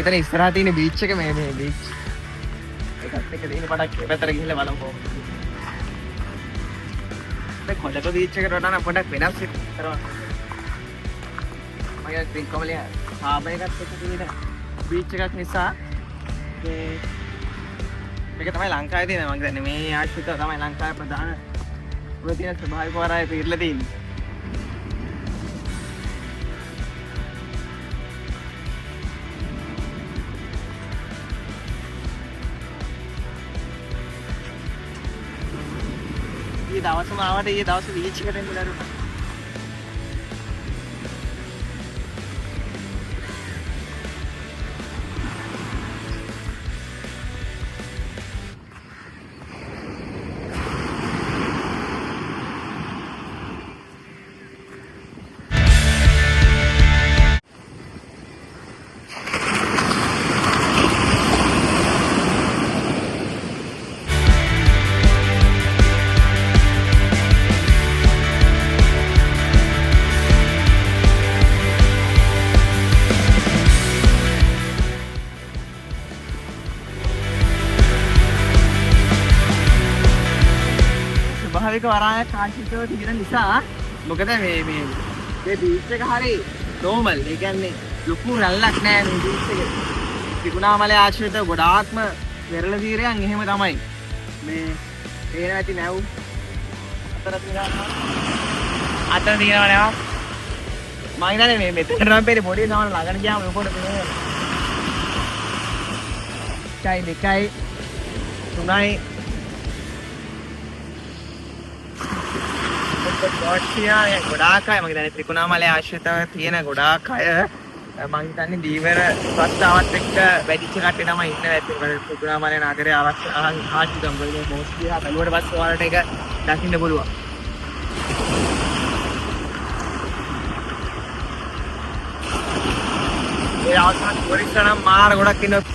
මෙතන ඉස්සරහා තියෙන බීච් එක මේ බීච් එකත් එක්ක තියෙන පඩක් පැත්තට ගිහිල්ලා බලමු කොහොමද. මේ කොළඹ බීච් එකට වඩා නම් පොඩක් වෙනස් විතරයි. මගේ ත්‍රිකෝණලිය හාබර් එකත් එක්ක තියෙන බීච් එකක් නිසා මේක තමයි ලංකාවේ තියෙන මම කියන්නේ මේ ආශ්‍රිතව තමයි ලංකාවේ ප්‍රධාන ඔය තියෙන ස්වභාවික වරාය පිරලා තියෙන්නේ. ඊ දවසම ආවට ඊ දවස් බීච් එකට එන්න දරුණා. ස්වභාවික වරායක් ආශ්‍රිතව තියෙන නිසා මොකද මේ බීච් එක හරි නෝමල්. ඒ කියන්නේ ලොකු රැල්ලක් නෑ මේ බීච් එකේ. ත්‍රිකුණාමලය ආශ්‍රිතව ගොඩාක්ම වෙරළ තීරයන් එහෙම තමයි. මේ තේරෙන ඇති නැව් අතර තියෙනවා. අතර තියෙනවා නේද? මම හිතන්නේ මේ මෙතන නම් පෙරේ පොඩි සමහර ළඟට ගියාම ලොකෝට පේනවා. 1 2 3 ගොඩාක් අය මම හිතන්නේ ත්‍රිකුණාමලය ආශ්‍රිතව තියෙන ගොඩාක් අය මම හිතන්නේ දීවර ප්‍රස්තාවත් එක්ක වැඩිච්ච කට්ටිය තමයි ඉන්නේ ඇත්තට. ත්‍රිකුණාමලය නගරේ ආශ්‍රිතව මේ මොස්කිය බැලුවට පස්සේ ඔයාලට ඒක දකින්න පුළුවන්. ඒ අවස්ථාවේ පොලිස් නම් මාර ගොඩක් ඉන්නවා.